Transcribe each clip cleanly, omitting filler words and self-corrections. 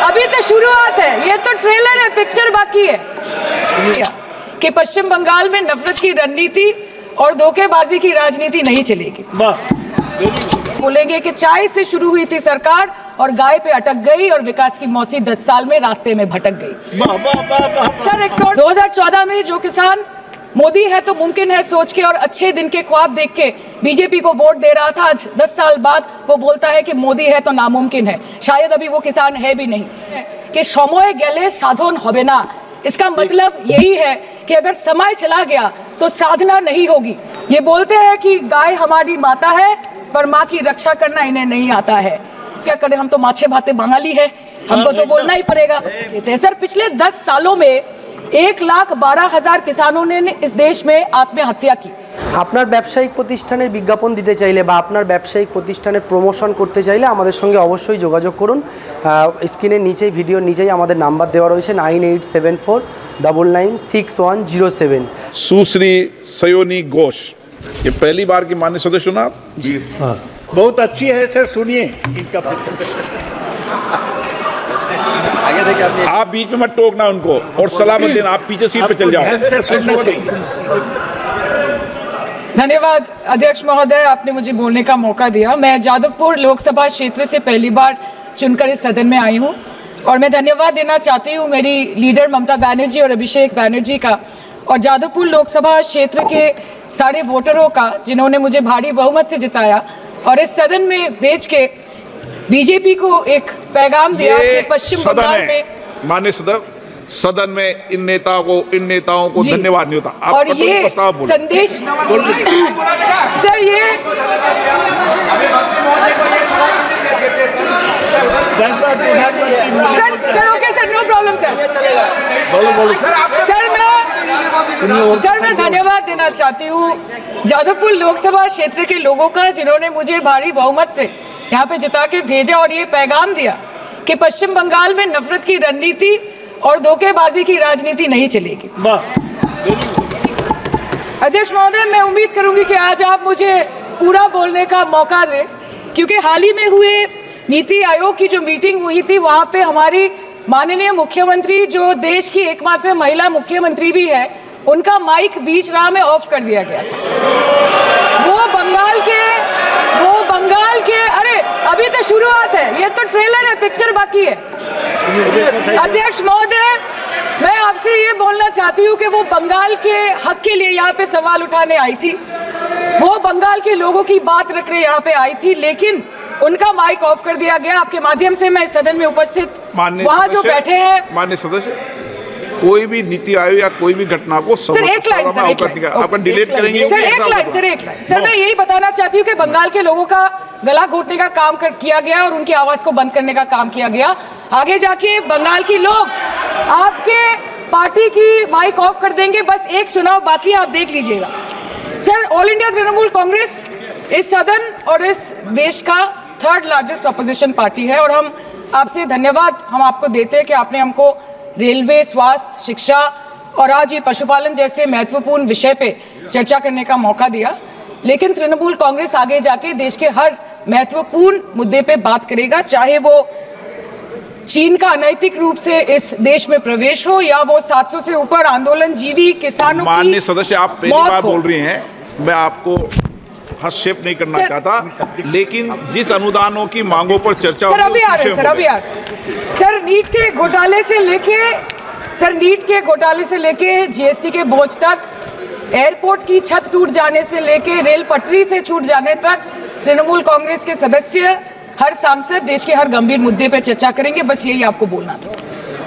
अभी तो शुरुआत है, ये तो ट्रेलर है, पिक्चर बाकी है। कि पश्चिम बंगाल में नफरत की रणनीति और धोखेबाजी की राजनीति नहीं चलेगी। बोलेंगे कि चाय से शुरू हुई थी सरकार और गाय पे अटक गई और विकास की मौसी 10 साल में रास्ते में भटक गई। सर 2014 में जो किसान मोदी है तो मुमकिन है सोच के और अच्छे दिन के ख्वाब देख के बीजेपी को वोट दे रहा था, आज 10 साल बाद वो बोलता है कि मोदी है तो नामुमकिन है। शायद अभी वो किसान है भी नहीं। कि समय गेले साधन होबे ना, इसका मतलब यही है कि अगर समय चला गया तो साधना नहीं होगी। ये बोलते हैं कि गाय हमारी माता है पर माँ की रक्षा करना इन्हें नहीं आता है। क्या करें, हम तो माछे भाते बंगाली है, हमको तो बोलना ही पड़ेगा। सर पिछले 10 सालों में 1,12,000 किसानों ने इस देश में आत्महत्या की। আপনার ব্যবসায়িক প্রতিষ্ঠানের বিজ্ঞাপন দিতে চাইলে বা আপনার ব্যবসায়িক প্রতিষ্ঠানের প্রমোশন করতে চাইলে আমাদের সঙ্গে অবশ্যই যোগাযোগ করুন। স্ক্রিনের নিচেই ভিডিওর নিচেই আমাদের নাম্বার দেওয়া রয়েছে 9874996107। सुश्री सयोनी घोष, ये पहली बार की माननीय सदस्य चुनाव जी हाँ, बहुत अच्छी है सर, सुनिए इनका। आप बीच में मत टोकना उनको और सलाह मत देना, आप पीछे सीट पे चल जाओ। धन्यवाद अध्यक्ष महोदय, आपने मुझे बोलने का मौका दिया। मैं जादवपुर लोकसभा क्षेत्र से पहली बार चुनकर इस सदन में आई हूँ और मैं धन्यवाद देना चाहती हूँ मेरी लीडर ममता बनर्जी और अभिषेक बनर्जी का और जादवपुर लोकसभा क्षेत्र के सारे वोटरों का जिन्होंने मुझे भारी बहुमत से जिताया और इस सदन में भेज के बीजेपी को एक पैगाम दिया कि पश्चिम बंगाल में माननीय सदन में इन नेताओं को धन्यवाद नहीं होता। और ये संदेश सर ये sir okay sir, no problem sir. Sir मैं धन्यवाद देना चाहती हूँ जादवपुर लोकसभा क्षेत्र के लोगों का जिन्होंने मुझे भारी बहुमत से यहाँ पे जिता के भेजा और ये पैगाम दिया कि पश्चिम बंगाल में नफरत की रणनीति और धोखेबाजी की राजनीति नहीं चलेगी। अध्यक्ष महोदय, मैं उम्मीद करूंगी कि आज आप मुझे पूरा बोलने का मौका दें, क्योंकि हाल ही में हुए नीति आयोग की जो मीटिंग हुई थी वहां पे हमारी माननीय मुख्यमंत्री जो देश की एकमात्र महिला मुख्यमंत्री भी है, उनका माइक बीच राह में ऑफ कर दिया गया था। वो बंगाल के अरे अभी तो शुरुआत है, ये तो ट्रेलर है, पिक्चर बाकी है। अध्यक्ष महोदय, मैं आपसे ये बोलना चाहती हूँ कि वो बंगाल के हक के लिए यहाँ पे सवाल उठाने आई थी, वो बंगाल के लोगों की बात रख रहे यहाँ पे आई थी, लेकिन उनका माइक ऑफ कर दिया गया। आपके माध्यम से मैं इस सदन में उपस्थित वहाँ जो बैठे हैं माननीय सदस्य, कोई भी नीति आयोग या कोई भी घटना को सर एक लाइन आपका डिलीट करेंगे। सर एक लाइन सर मैं यही बताना चाहती हूँ कि बंगाल के लोगों का गला घोटने का काम किया गया और उनकी आवाज को बंद करने का काम किया गया। आगे जाके बंगाल के लोग आपके पार्टी की माइक ऑफ कर देंगे, बस एक चुनाव बाकी, आप देख लीजिएगा। Sir all India Trinamool Congress इस सदन और इस देश का 3rd लार्जेस्ट ऑपोजिशन पार्टी है और हम आपसे धन्यवाद हम आपको देते हैं कि आपने हमको रेलवे, स्वास्थ्य, शिक्षा और आज ये पशुपालन जैसे महत्वपूर्ण विषय पे चर्चा करने का मौका दिया। लेकिन तृणमूल कांग्रेस आगे जाके देश के हर महत्वपूर्ण मुद्दे पे बात करेगा, चाहे वो चीन का अनैतिक रूप से इस देश में प्रवेश हो या वो 700 से ऊपर आंदोलन जीवी किसानों की माननीय सदस्य, आप पहली बार बोल रही हैं, मैं आपको हस्तक्षेप नहीं करना चाहता, लेकिन जिस अनुदानों की मांगों पर चर्चा सर अभी आ रहे सर नीट के घोटाले से लेके जीएसटी के बोझ तक, एयरपोर्ट की छत टूट जाने से लेके रेल पटरी से छूट जाने तक तृणमूल कांग्रेस के सदस्य, हर सांसद देश के हर गंभीर मुद्दे पर चर्चा करेंगे। बस यही आपको बोलना था।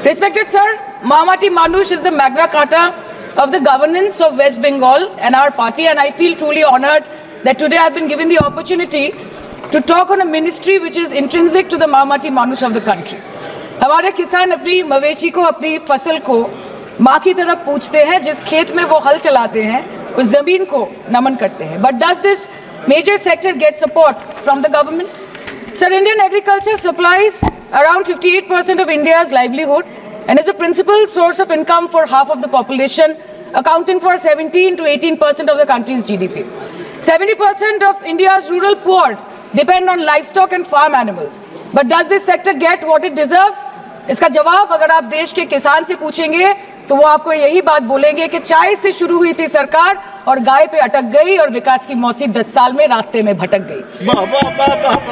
Respected sir, Mahamati Manush is the Magna Carta of the governance of West Bengal and our party, and I feel truly honored that today I've been given the opportunity to talk on a ministry which is intrinsic to the Mahamati Manush of the country. हमारे किसान अपनी मवेशी को, अपनी फसल को माँ की तरफ पूछते हैं, जिस खेत में वो हल चलाते हैं उस जमीन को नमन करते हैं। But does this major sector get support from the government? Sir, Indian agriculture supplies around 58% of India's livelihood and is a principal source of income for half of the population, accounting for 17 to 18% of the country's GDP. 70% of India's rural poor depend on livestock and farm animals. But does this sector get what it deserves? इसका जवाब अगर आप देश के किसान से पूछेंगे तो वो आपको यही बात बोलेंगे कि चाय से शुरू हुई थी सरकार और गाय पे अटक गई और विकास की मौसी 10 साल में रास्ते में भटक गई।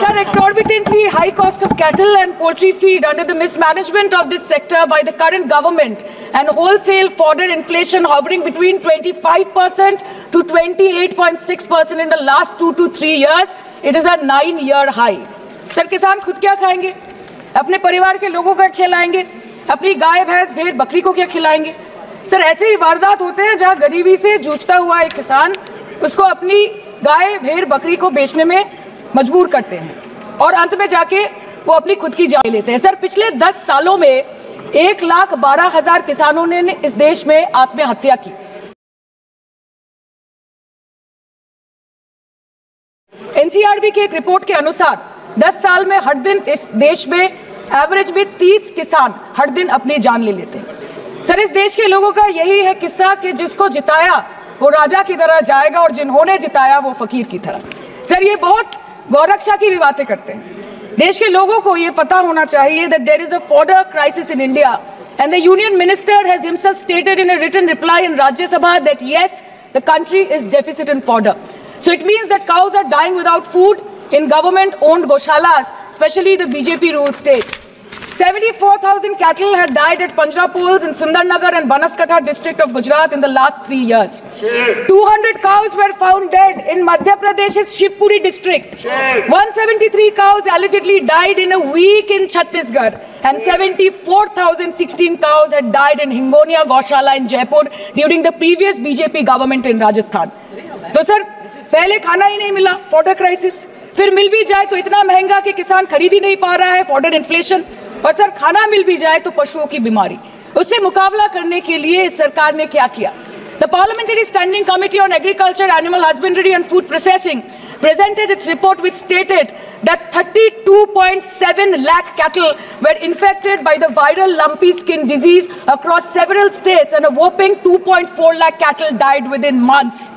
Sir, exorbitantly high cost of cattle and poultry feed under the mismanagement of this sector by the current government and wholesale fodder inflation hovering between 25% to 28.6% in the last 2 to 3 years, it is a 9-year high. Sir, किसान खुद क्या खाएंगे? अपने परिवार के लोगों को खिलाएंगे? अपनी गाय भैंस भेड़ बकरी को क्या खिलाएंगे? सर, ऐसे ही वारदात होते हैं जहां गरीबी से जूझता हुआ एक किसान उसको अपनी गाय भेड़ बकरी को बेचने में मजबूर करते हैं और अंत में जाके वो अपनी खुद की जान लेते हैं। सर, पिछले 10 सालों में 1,12,000 किसानों ने इस देश में आत्महत्या की। एनसीआरबी की एक रिपोर्ट के अनुसार 10 साल में हर दिन इस देश में एवरेज में 30 किसान हर दिन अपनी जान ले लेते हैं। सर, इस देश के लोगों का यही है किस्सा कि जिसको जिताया वो राजा की तरह जाएगा और जिन्होंने जिताया वो फकीर की तरह। सर, ये बहुत गौरक्षा की भी बातें करते हैं। देश के लोगों को ये पता होना चाहिए that there is a fodder crisis in India and the union minister has himself stated in a written reply in Rajya Sabha that yes, the country is deficit in fodder. So it means that cows are dying without food in government-owned goshalas, especially the BJP-ruled state. 74,000 cattle had died at Panjrapols in Sundarnagar and Banaskantha district of Gujarat in the last 3 years. 200 cows were found dead in Madhya Pradesh's Shivpuri district. 173 cows allegedly died in a week in Chhattisgarh, and 74,016 cows had died in Hingonia Goshala in Jaipur during the previous BJP government in Rajasthan. तो sir, पहले खाना ही नहीं मिला, fodder crisis, फिर मिल भी जाए तो इतना महंगा कि किसान खरीद ही नहीं पा रहा है, फॉडर इन्फ्लेशन, और सर खाना मिल भी जाए तो पशुओं की बीमारी। उससे मुकाबला करने के लिए इस सरकार ने क्या किया? The Parliamentary Standing Committee on Agriculture, Animal Husbandry and Food Processing presented its report which stated that 32.7 lakh cattle were infected by the viral lumpy skin disease across several states and a whopping 2.4 lakh cattle died within months.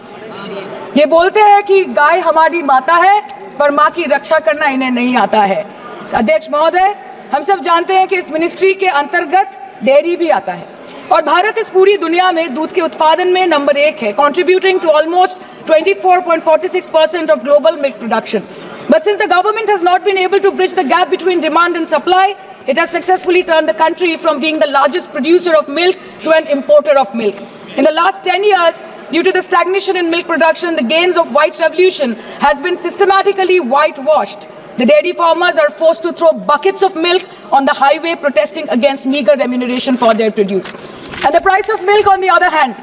ये बोलते हैं कि गाय हमारी माता है पर माँ की रक्षा करना इन्हें नहीं आता है। अध्यक्ष महोदय, हम सब जानते हैं कि इस मिनिस्ट्री के अंतर्गत डेयरी भी आता है और भारत इस पूरी दुनिया में दूध के उत्पादन में नंबर 1 है, contributing to almost 24.46% of global milk production. But since the government has not been able to bridge the gap between demand and supply, it has successfully turned the country from being the largest producer of milk to an importer of milk. In the last 10 years, due to the stagnation in milk production, the gains of white revolution has been systematically whitewashed. The dairy farmers are forced to throw buckets of milk on the highway protesting against meager remuneration for their produce. And the price of milk, on the other hand,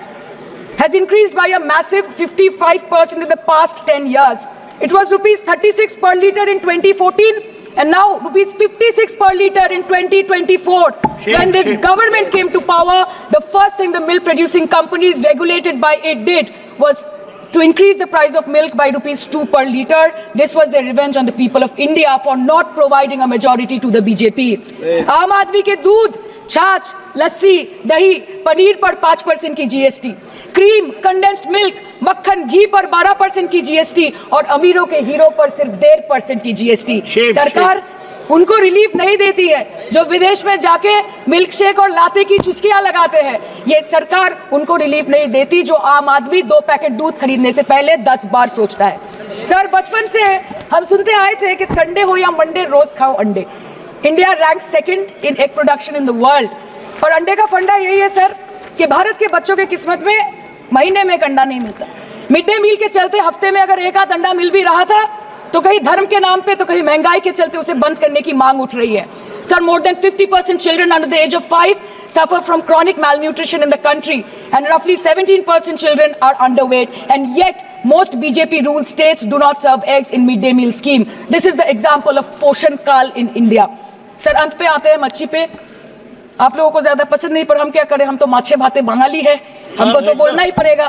has increased by a massive 55% in the past 10 years. It was rupees 36 per litre in 2014 and now rupees 56 per litre in 2024. When this government came to power, the first thing the milk producing companies regulated by it did was to increase the price of milk by rupees 2 per litre. This was their revenge on the people of India for not providing a majority to the BJP. आम आदमी के दूध, छाछ, लस्सी, दही, पनीर पर 5% की GST, cream, condensed milk, मक्खन, घी पर 12% की GST और अमीरों के हीरो पर सिर्फ 1.5% की GST। सरकार उनको रिलीफ नहीं देती है जो विदेश में जाके मिल्क शेक और लाते की चुस्कियां लगाते हैं। ये सरकार उनको रिलीफ नहीं देती जो आम आदमी 2 पैकेट दूध खरीदने से पहले 10 बार सोचता है। सर, बचपन से हम सुनते आए थे कि संडे हो या मंडे रोज खाओ अंडे। India rank 2nd in egg production in the world और अंडे का फंडा यही है सर कि भारत के बच्चों के किस्मत में महीने में एक अंडा नहीं मिलता। मिड डे मील के चलते हफ्ते में अगर एक आध अंडा मिल भी रहा था तो कहीं धर्म के नाम पे तो कहीं महंगाई के चलते उसे बंद करने की मांग उठ रही है। Sir, more than 50% children under the age of 5 suffer from chronic malnutrition in the country and roughly 17% children are underweight, and yet most BJP ruled states do not serve eggs in midday meal scheme. This is the example of Poshan Kal in India. Sir, अंत पे आते हैं मच्छी पे। आप लोगों को ज्यादा पसंद नहीं पर हम क्या करें, हम तो माछे भाते बंगाली है, हमको तो बोलना ही पड़ेगा।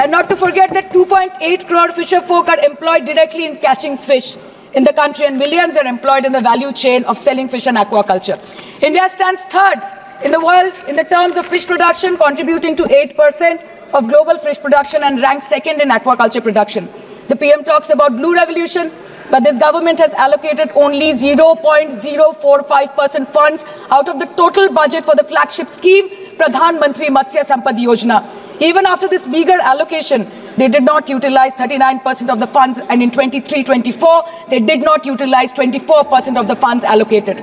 And not to forget that 2.8 crore fisher folk are employed directly in catching fish in the country and millions are employed in the value chain of selling fish and aquaculture. India stands 3rd in the world in the terms of fish production, contributing to 8% of global fish production and ranks 2nd in aquaculture production. The PM talks about blue revolution, But this government has allocated only 0.045% funds out of the total budget for the flagship scheme, Pradhan Mantri Matsya Sampad Yojana. Even after this meager allocation, they did not utilize 39% of the funds, and in 23-24, they did not utilize 24% of the funds allocated.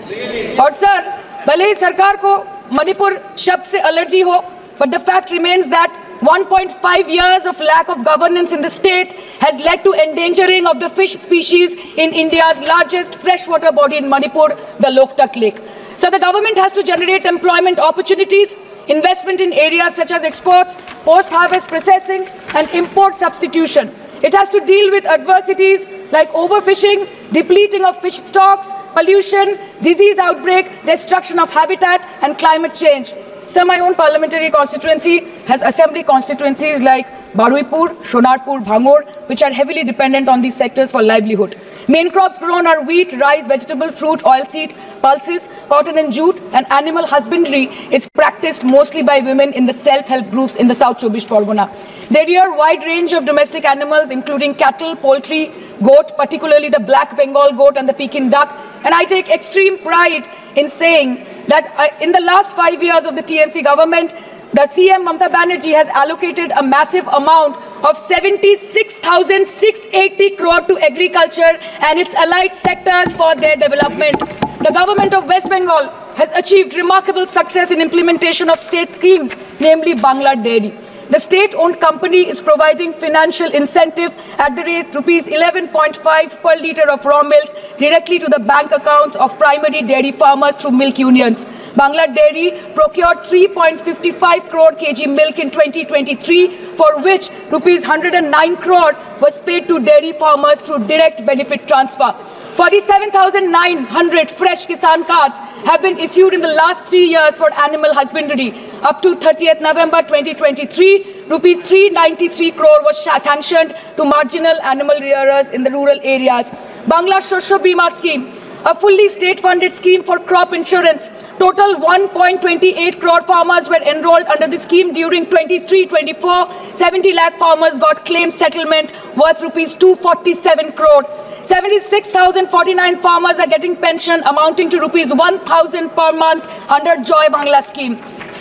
और sir, भले ही सरकार को मणिपुर शब्द से allergy हो, but the fact remains that 1.5 years of lack of governance in the state has led to endangering of the fish species in India's largest freshwater body in Manipur, the Loktak Lake. So the government has to generate employment opportunities, investment in areas such as exports, post-harvest processing, and import substitution. It has to deal with adversities like overfishing, depleting of fish stocks, pollution, disease outbreak, destruction of habitat, and climate change. So my own parliamentary constituency has assembly constituencies like Baruipur, Shonarpur, Bhangor, which are heavily dependent on these sectors for livelihood. Main crops grown are wheat, rice, vegetable, fruit, oilseed, pulses, cotton and jute, and animal husbandry is practiced mostly by women in the self-help groups in the South Chobbish Pargona. They rear a wide range of domestic animals, including cattle, poultry, goat, particularly the black Bengal goat and the Pekin duck. And I take extreme pride in saying that in the last 5 years of the TMC government, the CM Mamata Banerjee has allocated a massive amount of 76,680 crore to agriculture and its allied sectors for their development. The government of West Bengal has achieved remarkable success in implementation of state schemes, namely Bangla Dairy. The state-owned company is providing financial incentive at the rate rupees 11.5 per litre of raw milk directly to the bank accounts of primary dairy farmers through milk unions. Bangla Dairy procured 3.55 crore kg milk in 2023, for which rupees 109 crore was paid to dairy farmers through direct benefit transfer. 47,900 fresh Kisan cards have been issued in the last 3 years for animal husbandry. Up to 30th November 2023, rupees 393 crore was sanctioned to marginal animal rearers in the rural areas. Bangla Shosho Bima scheme, a fully state-funded scheme for crop insurance. Total 1.28 crore farmers were enrolled under the scheme during 23-24. 70 lakh farmers got claim settlement worth rupees 247 crore. 76,049 farmers are getting pension amounting to rupees 1,000 per month under Joy Bangla scheme.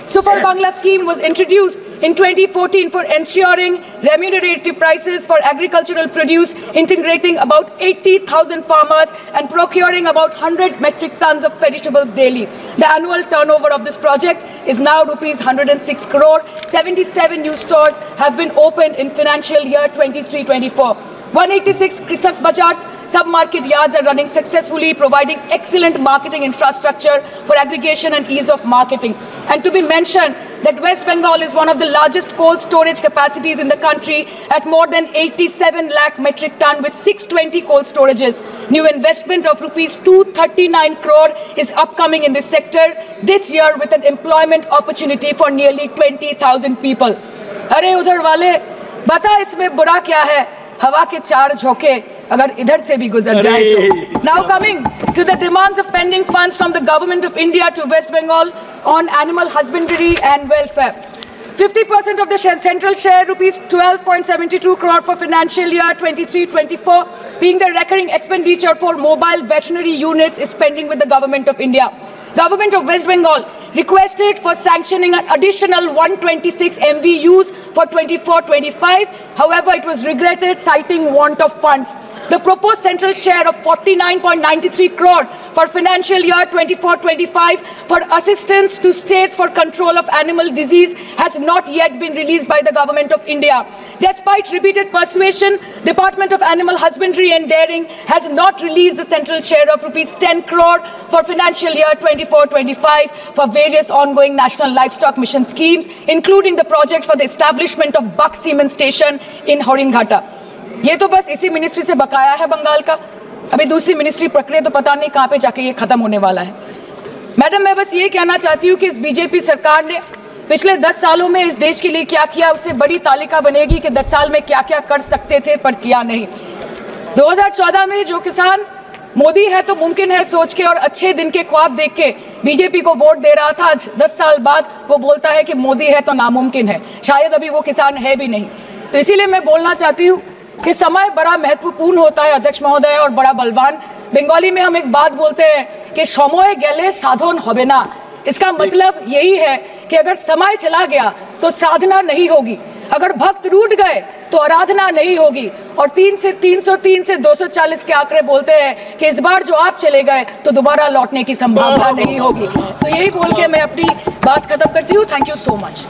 Super Bangla scheme was introduced in 2014 for ensuring remunerative prices for agricultural produce, integrating about 80,000 farmers and procuring about 100 metric tons of perishables daily. The annual turnover of this project is now rupees 106 crore. 77 new stores have been opened in financial year 23-24. 186 Krisak Bajars sub-market yards are running successfully, providing excellent marketing infrastructure for aggregation and ease of marketing. And to be mentioned that West Bengal is one of the largest cold storage capacities in the country at more than 87 lakh metric ton with 620 cold storages. New investment of rupees 239 crore is upcoming in this sector this year with an employment opportunity for nearly 20,000 people. अरे उधर वाले बता इसमें बुरा क्या है? हवा के चार झोंके अगर इधर से भी गुजर जाए तो. Now coming to the demands of pending funds from the government of India to West Bengal on animal husbandry and welfare. 50% of the central share, rupees 12.72 crore for financial year 23-24, being the recurring expenditure for mobile veterinary units, is pending with the government of India. Government of West Bengal requested for sanctioning an additional 126 MVUs for 24-25. However, it was regretted, citing want of funds. The proposed central share of 49.93 crore for financial year 24-25 for assistance to states for control of animal disease has not yet been released by the government of India. Despite repeated persuasion, Department of Animal Husbandry and Dairying has not released the central share of rupees 10 crore for financial year 24-25 for various ongoing national livestock mission schemes, including the project for the establishment of Buck Semen Station in Horinghata. ये तो बस इसी ministry से बकाया है बंगाल का. अभी दूसरी मिनिस्ट्री प्रक्रिया तो पता नहीं कहाँ पे जाके ये खत्म होने वाला है. मैडम, मैं बस ये कहना चाहती हूँ कि इस बीजेपी सरकार ने पिछले 10 सालों में इस देश के लिए क्या किया, उससे बड़ी तालिका बनेगी कि 10 साल में क्या क्या कर सकते थे पर किया नहीं. 2014 में जो किसान मोदी है तो मुमकिन है सोच के और अच्छे दिन के ख्वाब देख के बीजेपी को वोट दे रहा था, आज 10 साल बाद वो बोलता है कि मोदी है तो नामुमकिन है. शायद अभी वो किसान है भी नहीं. तो इसीलिए मैं बोलना चाहती हूँ, कि समय बड़ा महत्वपूर्ण होता है अध्यक्ष महोदय और बड़ा बलवान। बंगाली में हम एक बात बोलते हैं कि समय गेले साधन होबे ना। इसका मतलब यही है कि अगर समय चला गया तो साधना नहीं होगी, अगर भक्त रूठ गए तो आराधना नहीं होगी। और 3 से 303 से 240 के आंकड़े बोलते हैं कि इस बार जो आप चले गए तो दोबारा लौटने की संभावना नहीं होगी। तो यही बोल के मैं अपनी बात खत्म करती हूँ। Thank you so much.